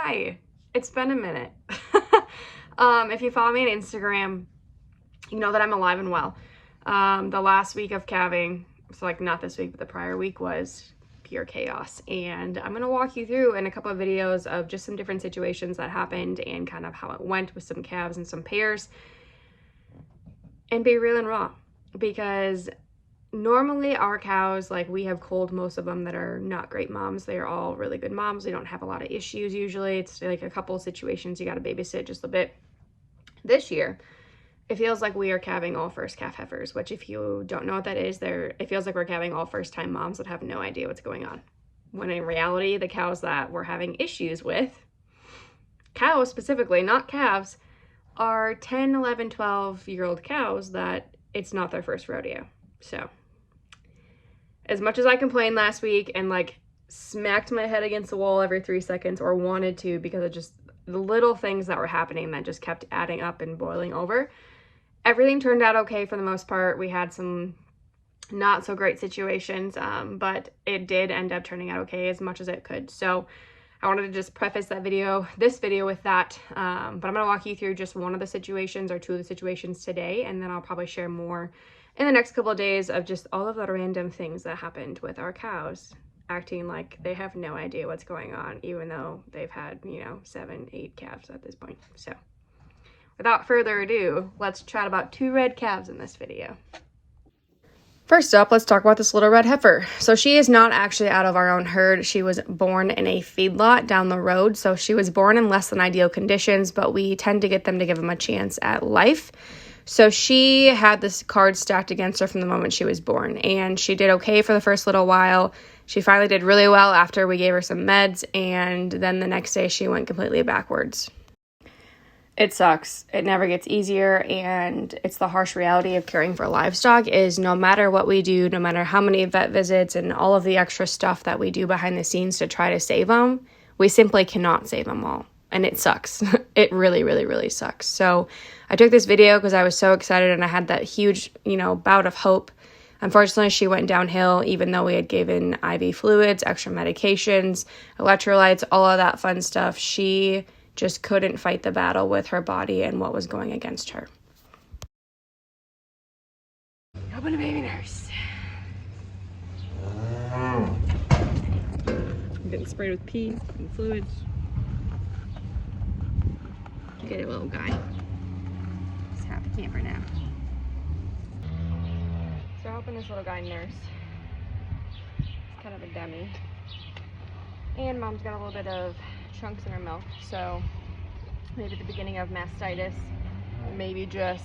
Hi, it's been a minute. If you follow me on Instagram, you know that I'm alive and well. The last week of calving, so like not this week, but the prior week was pure chaos. And I'm gonna walk you through in a couple of videos of just some different situations that happened and kind of how it went with some calves and some pairs. And be real and raw, because normally our cows, like we have culled most of them that are not great moms. They are all really good moms. They don't have a lot of issues usually. It's like a couple of situations you got to babysit just a bit. This year, it feels like we are calving all first calf heifers, which if you don't know what that is, it feels like we're calving all first time moms that have no idea what's going on. When in reality, the cows that we're having issues with, cows specifically, not calves, are 10, 11, 12-year-old cows that it's not their first rodeo. So as much as I complained last week and like smacked my head against the wall every 3 seconds, or wanted to, because of just the little things that were happening that just kept adding up and boiling over, everything turned out okay for the most part. We had some not so great situations, but it did end up turning out okay as much as it could. So I wanted to just preface this video with that, but I'm going to walk you through just one of the situations or two of the situations today, and then I'll probably share more in the next couple of days of just all of the random things that happened with our cows, acting like they have no idea what's going on, even though they've had, 7, 8 calves at this point. So without further ado, let's chat about 2 red calves in this video. First up, let's talk about this little red heifer. So she is not actually out of our own herd. She was born in a feedlot down the road. So she was born in less than ideal conditions, but we tend to get them to give them a chance at life. So she had this card stacked against her from the moment she was born, and she did okay for the first little while. She finally did really well after we gave her some meds, and then the next day she went completely backwards. It sucks. It never gets easier, and it's the harsh reality of caring for livestock is no matter what we do, no matter how many vet visits and all of the extra stuff that we do behind the scenes to try to save them, we simply cannot save them all. And it sucks. It really, really, really sucks. So I took this video because I was so excited and I had that huge, bout of hope. Unfortunately, she went downhill, even though we had given IV fluids, extra medications, electrolytes, all of that fun stuff. She just couldn't fight the battle with her body and what was going against her. Open a baby nurse. I'm getting sprayed with pee and fluids. Get a little guy. He's a happy camper now. So I'm helping this little guy nurse. It's kind of a dummy. And mom's got a little bit of chunks in her milk, so maybe the beginning of mastitis, maybe just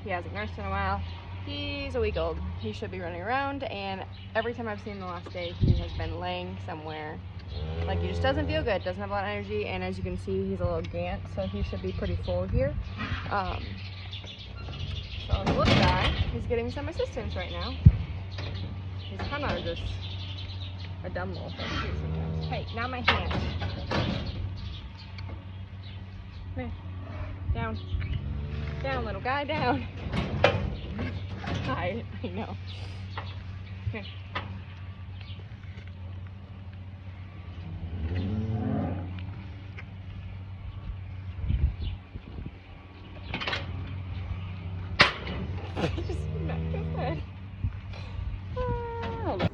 he hasn't nursed in a while. He's a week old. He should be running around, and every time I've seen him the last day, he has been laying somewhere. Like, he just doesn't feel good, doesn't have a lot of energy, and as you can see, he's a little gant, so he should be pretty full here. So the little guy, he's getting some assistance right now. He's kind of just a dumb little thing too sometimes. Hey, not my hand. Come here. Down. Down, little guy, down. I know. Here. Just smacked his head. Hold on.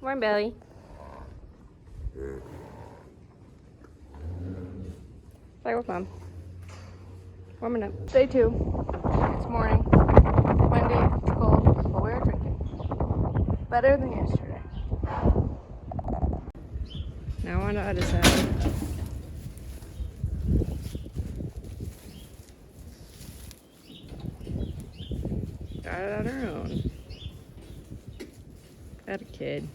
Morning, Belly. Play with Mom. Warming up. Day 2. It's morning. Windy. It's cold. But we're drinking. Better than yesterday. Now on to other side. Got it on her own. Got a kid.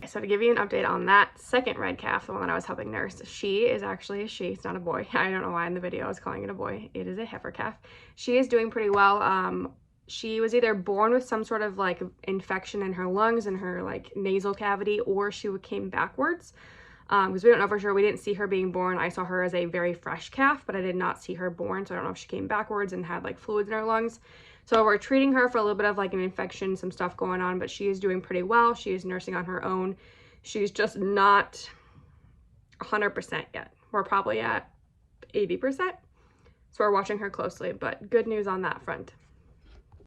So to give you an update on that second red calf, the one that I was helping nurse, she is actually a she. It's not a boy. I don't know why in the video I was calling it a boy. It is a heifer calf. She is doing pretty well. She was either born with some sort of like infection in her lungs and her like nasal cavity, or she came backwards. Because we don't know for sure. We didn't see her being born. I saw her as a very fresh calf, but I did not see her born, so I don't know if she came backwards and had like fluids in her lungs. So we're treating her for a little bit of like an infection, some stuff going on, but she is doing pretty well. She is nursing on her own. She's just not 100% yet. We're probably at 80%. So we're watching her closely, but good news on that front.